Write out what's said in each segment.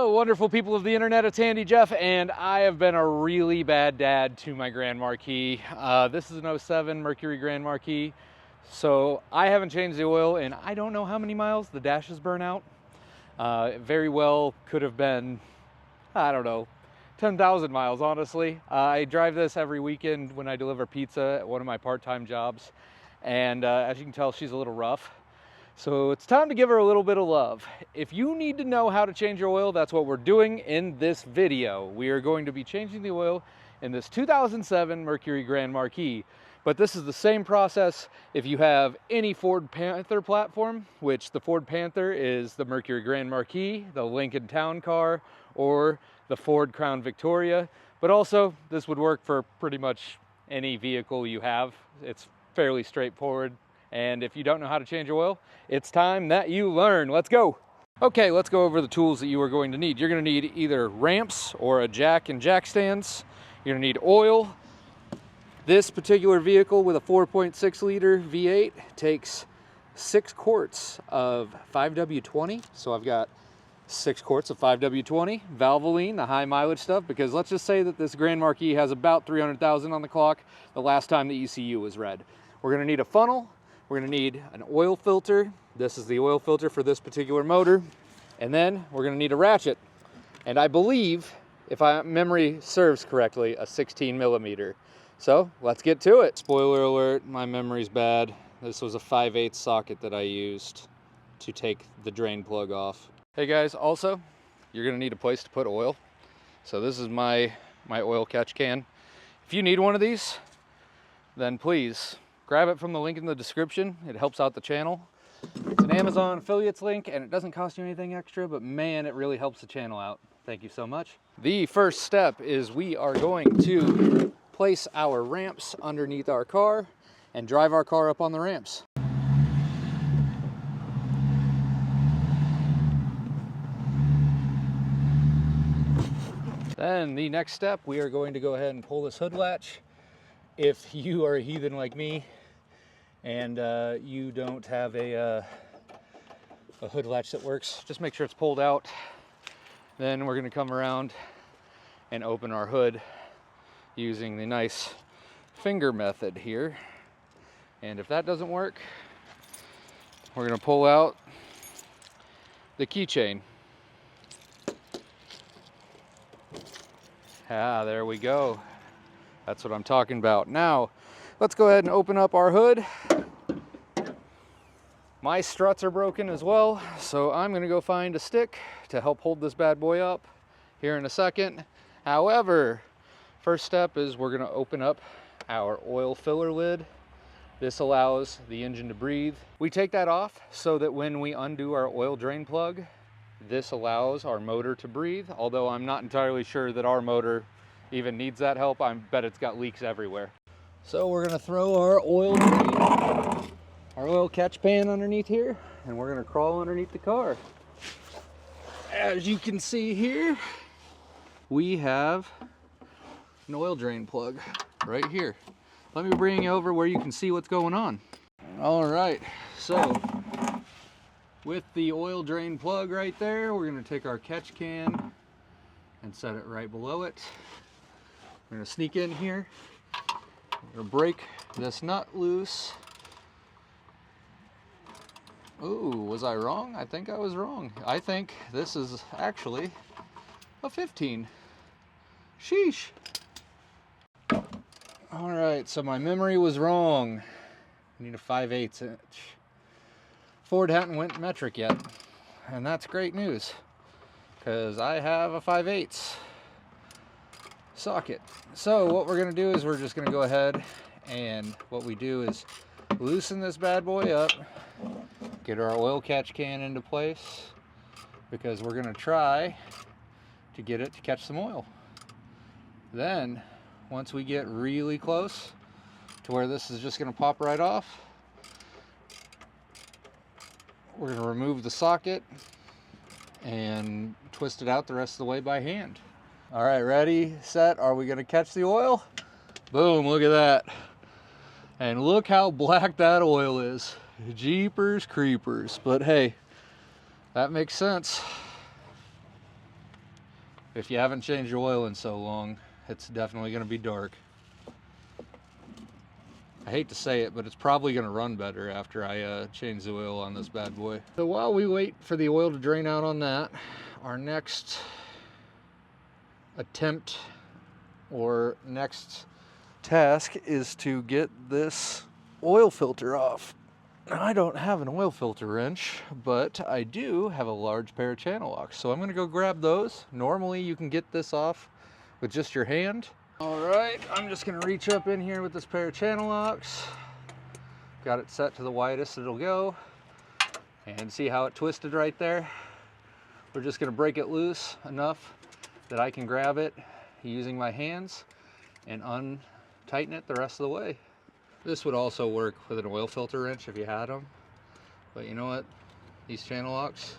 Hello, wonderful people of the internet. It's Handy Jeff, and I have been a really bad dad to my Grand Marquis. This is an 07 Mercury Grand Marquis, so I haven't changed the oil in I don't know how many miles. The dash is burnt out. It very well could have been, I don't know, 10,000 miles, honestly. I drive this every weekend when I deliver pizza at one of my part-time jobs, and as you can tell, she's a little rough. So it's time to give her a little bit of love. If you need to know how to change your oil, that's what we're doing in this video. We are going to be changing the oil in this 2007 Mercury Grand Marquis. But this is the same process if you have any Ford Panther platform, which the Ford Panther is the Mercury Grand Marquis, the Lincoln Town Car, or the Ford Crown Victoria. But also, this would work for pretty much any vehicle you have. It's fairly straightforward. And if you don't know how to change your oil, it's time that you learn. Let's go. Okay, let's go over the tools that you are going to need. You're going to need either ramps or a jack and jack stands. You're going to need oil. This particular vehicle with a 4.6 liter V8 takes 6 quarts of 5W20. So I've got 6 quarts of 5W20, Valvoline, the high mileage stuff, because let's just say that this Grand Marquis has about 300,000 on the clock the last time the ECU was read. We're going to need a funnel. We're going to need an oil filter. This is the oil filter for this particular motor. And then we're going to need a ratchet. And I believe, if my memory serves correctly, a 16 millimeter. So let's get to it. Spoiler alert, my memory's bad. This was a 5/8 socket that I used to take the drain plug off. Hey guys, also, you're going to need a place to put oil. So this is my oil catch can. If you need one of these, then please grab it from the link in the description. It helps out the channel. It's an Amazon affiliates link and it doesn't cost you anything extra, but man, it really helps the channel out. Thank you so much. The first step is we are going to place our ramps underneath our car and drive our car up on the ramps. Then the next step, we are going to go ahead and pull this hood latch. If you are a heathen like me and you don't have a hood latch that works, just make sure it's pulled out. Then we're going to come around and open our hood using the nice finger method here. And if that doesn't work, we're going to pull out the keychain. Ah, there we go. That's what I'm talking about. Now, let's go ahead and open up our hood. My struts are broken as well, so I'm gonna go find a stick to help hold this bad boy up here in a second. However, first step is we're gonna open up our oil filler lid. This allows the engine to breathe. We take that off so that when we undo our oil drain plug, this allows our motor to breathe, although I'm not entirely sure that our motor even needs that help. I bet it's got leaks everywhere. So we're gonna throw our oil drain, our oil catch pan underneath here, and we're gonna crawl underneath the car. As you can see here, we have an oil drain plug right here. Let me bring you over where you can see what's going on. All right, so with the oil drain plug right there, we're gonna take our catch can and set it right below it. We're gonna sneak in here. We're gonna break this nut loose. Ooh, was I wrong? I think I was wrong. I think this is actually a 15. Sheesh. All right, so my memory was wrong. I need a 5/8 inch. Ford hadn't went metric yet, and that's great news because I have a 5/8 socket. So what we're going to do is we're just going to go ahead, and what we do is loosen this bad boy up, get our oil catch can into place, because we're going to try to get it to catch some oil. Then once we get really close to where this is just going to pop right off, we're going to remove the socket and twist it out the rest of the way by hand. All right, ready, set, are we going to catch the oil? Boom, look at that. And look how black that oil is. Jeepers creepers. But hey, that makes sense. If you haven't changed your oil in so long, it's definitely going to be dark. I hate to say it, but it's probably going to run better after I change the oil on this bad boy. So while we wait for the oil to drain out on that, our next attempt or next task is to get this oil filter off. Now, I don't have an oil filter wrench, but I do have a large pair of channel locks. So I'm going to go grab those. Normally you can get this off with just your hand. All right, I'm just gonna reach up in here with this pair of channel locks. Got it set to the widest it'll go. And see how it twisted right there? We're just gonna break it loose enough that I can grab it using my hands and untighten it the rest of the way. This would also work with an oil filter wrench if you had them. But you know what? These channel locks,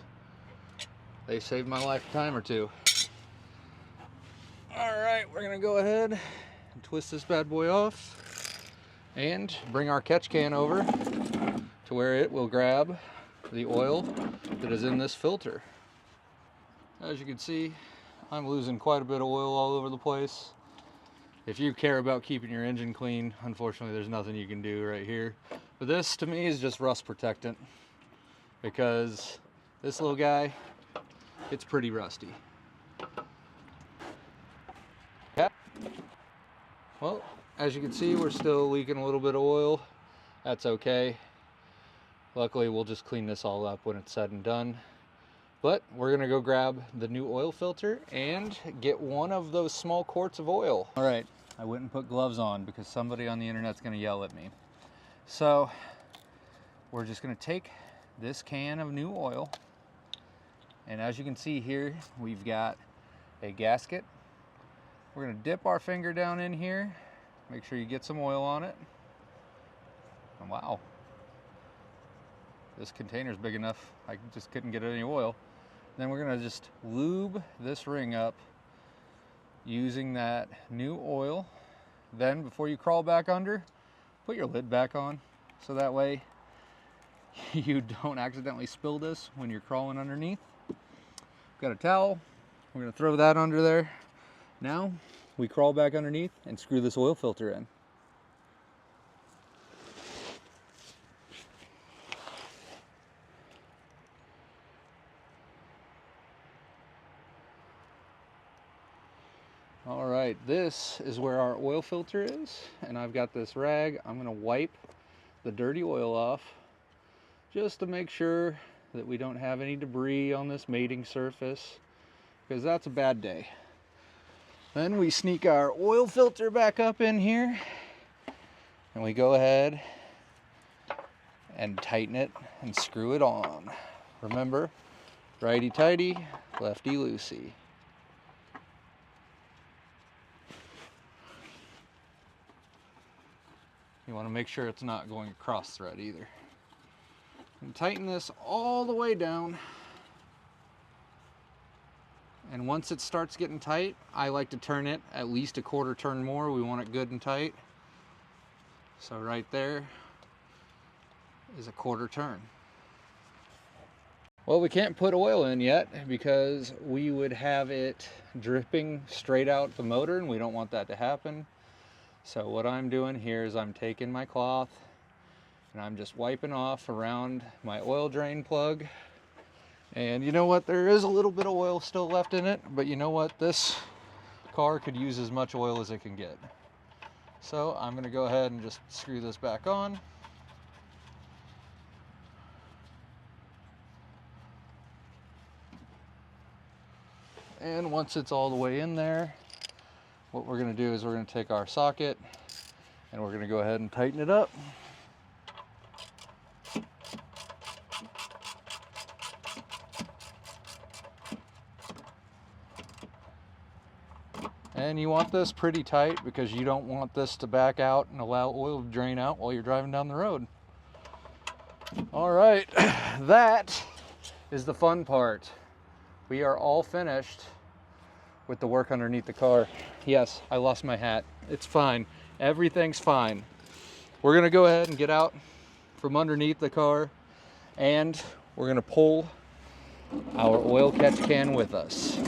they saved my life a time or two. All right, we're gonna go ahead and twist this bad boy off and bring our catch can over to where it will grab the oil that is in this filter. As you can see, I'm losing quite a bit of oil all over the place. If you care about keeping your engine clean, unfortunately there's nothing you can do right here. But this to me is just rust protectant, because this little guy, it's pretty rusty. Well, as you can see, we're still leaking a little bit of oil. That's okay. Luckily, we'll just clean this all up when it's said and done. But we're gonna go grab the new oil filter and get one of those small quarts of oil. All right, I went and put gloves on because somebody on the internet's gonna yell at me. So we're just gonna take this can of new oil, and as you can see here, we've got a gasket. We're gonna dip our finger down in here, make sure you get some oil on it. And wow, this container's big enough, I just couldn't get any oil. Then we're gonna just lube this ring up using that new oil. Then before you crawl back under, put your lid back on, so that way you don't accidentally spill this when you're crawling underneath. Got a towel, we're gonna throw that under there. Now we crawl back underneath and screw this oil filter in. All right, this is where our oil filter is, and I've got this rag. I'm gonna wipe the dirty oil off just to make sure that we don't have any debris on this mating surface, because that's a bad day. Then we sneak our oil filter back up in here, and we go ahead and tighten it and screw it on. Remember, righty tighty, lefty loosey. You want to make sure it's not going across thread either. And tighten this all the way down. And once it starts getting tight, I like to turn it at least a quarter turn more. We want it good and tight. So right there is a quarter turn. Well, we can't put oil in yet because we would have it dripping straight out the motor, and we don't want that to happen. So what I'm doing here is I'm taking my cloth and I'm just wiping off around my oil drain plug. And you know what, there is a little bit of oil still left in it, but you know what, this car could use as much oil as it can get. So I'm going to go ahead and just screw this back on. And once it's all the way in there, what we're going to do is we're going to take our socket and we're going to go ahead and tighten it up. And you want this pretty tight because you don't want this to back out and allow oil to drain out while you're driving down the road. All right, that is the fun part. We are all finished with the work underneath the car. Yes, I lost my hat. It's fine. Everything's fine. We're gonna go ahead and get out from underneath the car, and we're gonna pull our oil catch can with us.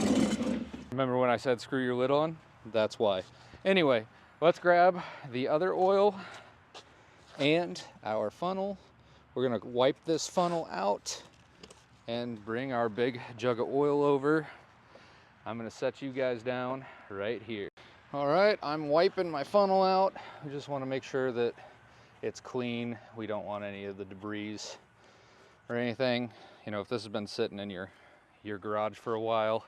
Remember when I said screw your lid on? That's why. Anyway, let's grab the other oil and our funnel. We're gonna wipe this funnel out and bring our big jug of oil over. I'm gonna set you guys down right here. All right, I'm wiping my funnel out. I just wanna make sure that it's clean. We don't want any of the debris or anything. You know, if this has been sitting in your garage for a while,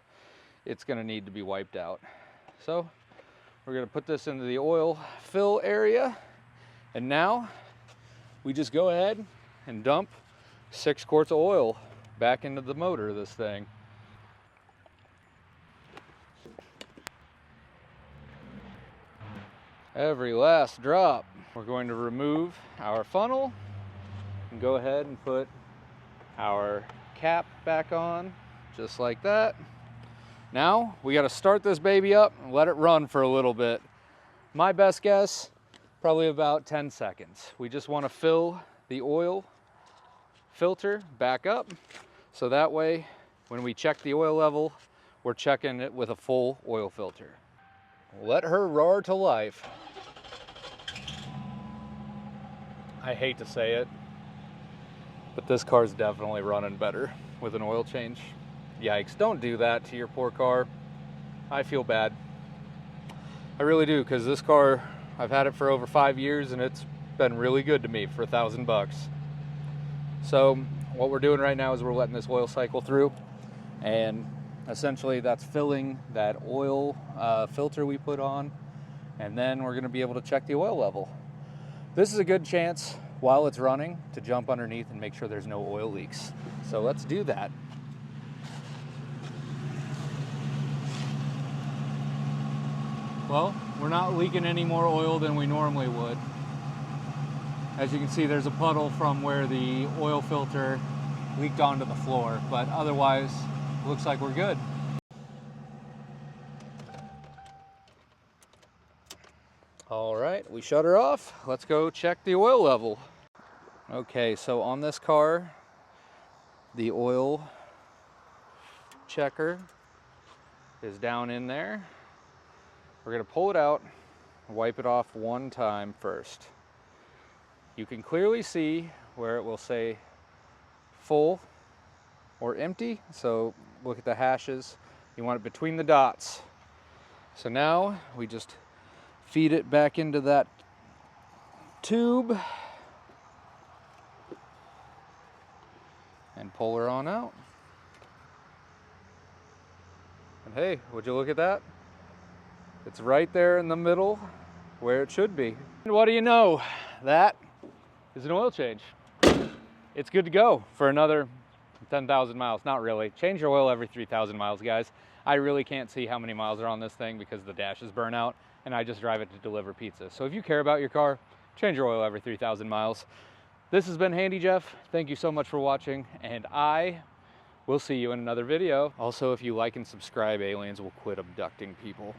it's gonna need to be wiped out. So we're gonna put this into the oil fill area. And now we just go ahead and dump 6 quarts of oil back into the motor of this thing. Every last drop. We're going to remove our funnel and go ahead and put our cap back on, just like that. Now we got to start this baby up and let it run for a little bit. My best guess, probably about 10 seconds. We just want to fill the oil filter back up, so that way when we check the oil level, we're checking it with a full oil filter. Let her roar to life. I hate to say it, but this car's definitely running better with an oil change. Yikes, don't do that to your poor car. I feel bad. I really do, because this car, I've had it for over 5 years and it's been really good to me for $1,000. So what we're doing right now is we're letting this oil cycle through, and essentially that's filling that oil filter we put on, and then we're gonna be able to check the oil level. This is a good chance while it's running to jump underneath and make sure there's no oil leaks. So let's do that. Well, we're not leaking any more oil than we normally would. As you can see, there's a puddle from where the oil filter leaked onto the floor, but otherwise, looks like we're good. All right, we shut her off. Let's go check the oil level. Okay, so on this car, the oil checker is down in there. We're gonna pull it out and wipe it off one time first. You can clearly see where it will say full or empty. So look at the hashes. You want it between the dots. So now we just feed it back into that tube and pull her on out. And hey, would you look at that? It's right there in the middle where it should be. And what do you know? That is an oil change. It's good to go for another 10,000 miles. Not really. Change your oil every 3,000 miles, guys. I really can't see how many miles are on this thing because the dash is burnt out, and I just drive it to deliver pizza. So if you care about your car, change your oil every 3,000 miles. This has been Handy Jeff. Thank you so much for watching, and I will see you in another video. Also, if you like and subscribe, aliens will quit abducting people.